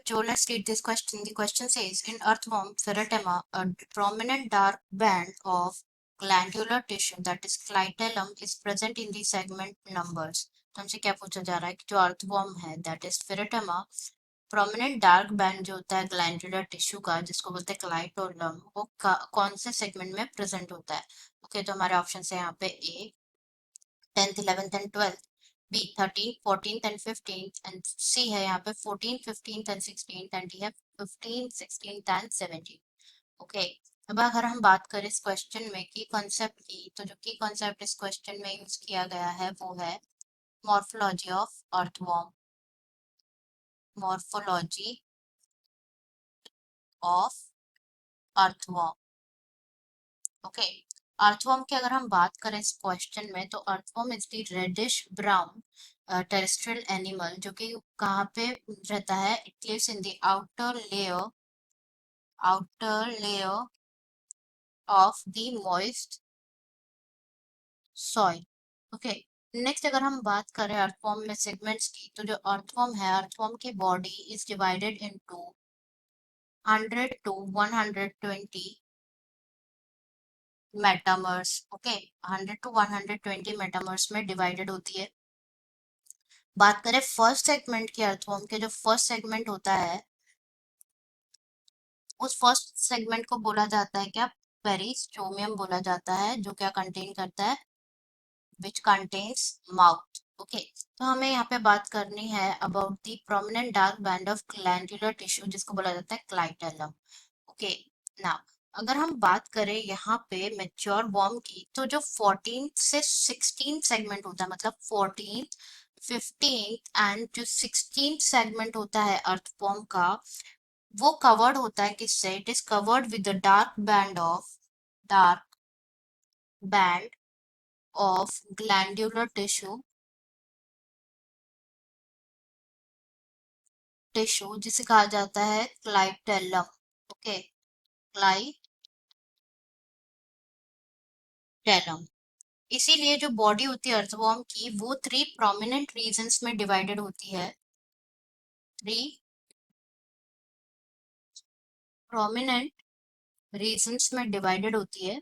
So let's read this question. The question says, in earthworm pheretima, a prominent dark band of glandular tissue, that is clitellum, is present in the segment numbers. तो हमसे क्या पूछा जा रहा है कि जो अर्थवॉर्म है that is pheretima, prominent dark band जो होता है ग्लैंडुलर टिश्यू का जिसको बोलते हैं क्लाइटोलम, वो कौन से सेगमेंट में प्रेजेंट होता है? ओके, तो हमारे ऑप्शन है यहाँ पे ए 10th 11th and 12th, B 13th 14th and 15th, and C है यहाँ पे 14th 15th and 16th, and D है 15th 16th and 17th। Okay, अब अगर हम बात करें इस क्वेश्चन में की कॉन्सेप्ट की, तो जो की कॉन्सेप्ट इस क्वेश्चन में यूज किया गया है वो है morphology of earthworm. Morphology of earthworm. Okay, earthworm की अगर हम बात करें इस क्वेश्चन में, तो earthworm is the reddish brown terrestrial animal जो कि कहाँ पे रहता है? It lives in the outer layer of the moist soil. Okay, next अगर हम बात करें अर्थवॉर्म में सेगमेंट्स की, तो जो अर्थवॉर्म है, अर्थवॉर्म की body is divided into 100 to 120 metamers. Okay, 100 to 120 metamers में डिवाइडेड होती है। बात करें फर्स्ट सेगमेंट की अर्थवॉर्म के, जो फर्स्ट सेगमेंट होता है उस फर्स्ट सेगमेंट को बोला जाता है क्या? पेरिस्टोमियम बोला जाता है, जो क्या कंटेन करता है? Which contains mouth. ओके, तो हमें यहाँ पे बात करनी है about the prominent dark band of glandular tissue जिसको बोला जाता है क्लाइटेलम। ओके, नाउ अगर हम बात करें यहाँ पे मेच्योर वॉर्म की, तो जो 14 से 16 सेगमेंट होता है, मतलब 14 15 एंड जो 16 सेगमेंट होता है अर्थवॉर्म का, वो कवर्ड होता है किससे? It is covered with the dark band of glandular tissue जिसे कहा जाता है क्लाइटेलम। Okay, clitellum. इसीलिए जो बॉडी होती है अर्थवॉर्म की, वो 3 प्रोमिनेंट रीजन्स में डिवाइडेड होती है। 3 प्रोमिनेंट रीजन्स में डिवाइडेड होती है,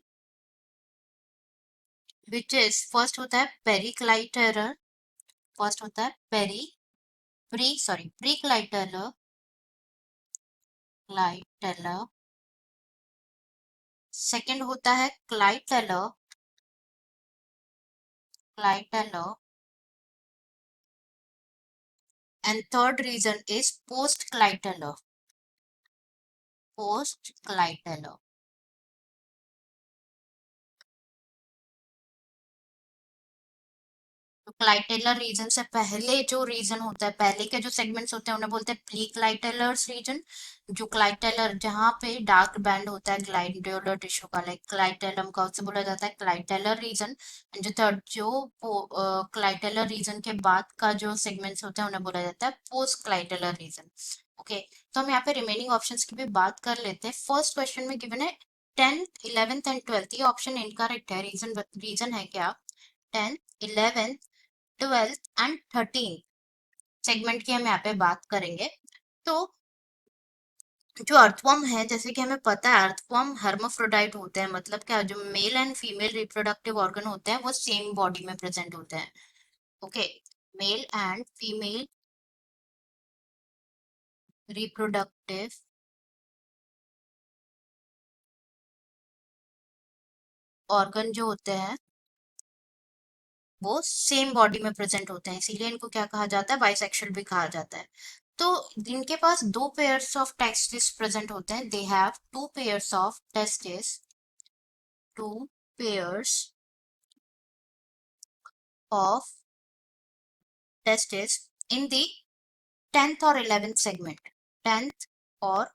विच इज फर्स्ट होता है पेरिक्लाइटेलर। फर्स्ट होता है प्रीक्लाइटेलर। क्लाइटेलर। सेकंड होता है clitellar. Clitellar. And third region is post clitellar. Post clitellar. तो क्लाइटेलर रीजन से पहले जो रीजन होता है, पहले के जो सेगमेंट्स होते हैं उन्हें बोलते हैं प्री क्लाइटेलर्स रीजन। जो क्लाइटेलर जहाँ पे डार्क बैंड होता है ग्लैंडुलर टिश्यू का, लाइक क्लाइटेलम का, उसे बोला जाता है क्लाइटेलर रीजन। एंड जो थर्ड जो क्लाइटेलर रीजन के बाद का जो सेगमेंट्स होते हैं उन्हें बोला जाता है पोस्ट क्लाइटेलर रीजन। ओके, तो हम यहाँ पे रिमेनिंग ऑप्शंस की भी बात कर लेते हैं। फर्स्ट क्वेश्चन में गिवन है 10th 11th एंड 12th, ये ऑप्शन इनकरेक्ट है। रीजन है क्या? 10th 11th 12th and 13th segment की हम यहाँ पे बात करेंगे। तो जो अर्थवॉर्म है, जैसे कि हमें पता है अर्थवॉर्म हर्माफ्रोडाइट होते हैं, मतलब क्या, जो male and female reproductive organ होते हैं वो सेम बॉडी में प्रेजेंट होते हैं। Okay, male and female reproductive organ जो होते हैं वो सेम बॉडी में प्रेजेंट होते हैं, इसीलिए इनको क्या कहा जाता है? बाइसेक्सुअल भी कहा जाता है। तो इनके पास 2 पेयर्स ऑफ टेस्टिस प्रेजेंट होते हैं। They have 2 pairs of testis. 2 pairs of testes in the 10th or 11th segment। 10th और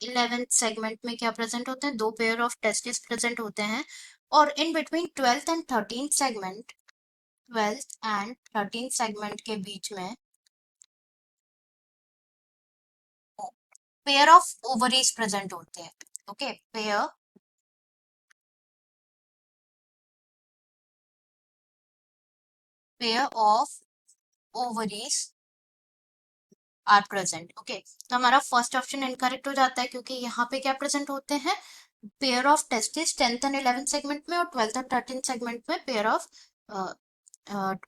11th सेगमेंट में क्या प्रेजेंट होते हैं? 2 पेयर ऑफ टेस्टिस प्रेजेंट होते हैं। और in between 12th and 13th segment, 12th and 13th segment के बीच में पेयर ऑफ ओवरीज प्रेजेंट होते हैं। Okay, pair of ovaries are present. Okay, तो हमारा फर्स्ट ऑप्शन इनकरेक्ट हो जाता है क्योंकि यहाँ पे क्या प्रेजेंट होते हैं, pair of testis 10th and 11th segment में और 12th और 13th सेगमेंट में पेयर ऑफ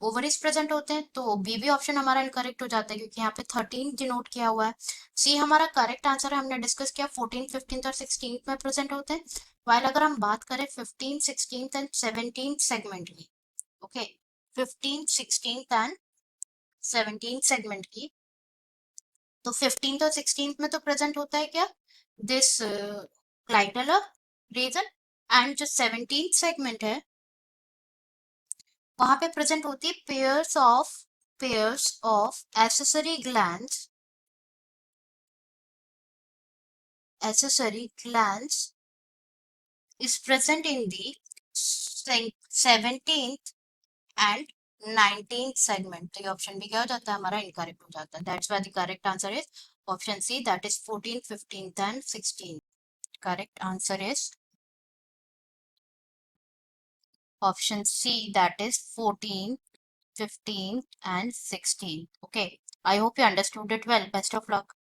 ओवरीज प्रेजेंट होते हैं। तो बी भी ऑप्शन हमारा इनकरेक्ट हो जाता है क्योंकि यहाँ पे 13 डिनोट किया हुआ है। सी हमारा करेक्ट आंसर है, हमने डिस्कस किया 14, 15 और 16 में प्रेजेंट होते हैं। वाइल अगर हम बात करें 15, 16 एंड 17 सेगमेंट की, ओके, 15, 16 एंड 17 सेगमेंट की, तो 15th और 16th में तो प्रेजेंट होता है क्या, दिस क्लाइटेलर रीजन, एंड जो 17th सेगमेंट है वहां पे प्रेजेंट होती है pairs of accessory glands is present in the 17th and 19th segment। तो ये ऑप्शन भी क्या हो जाता है हमारा, इनकरेक्ट हो जाता है। That's why the correct answer is option C, that is 14, 15th and 16th। Correct answer is option C, that is 14, 15 and 16. Okay, I hope you understood it well. Best of luck.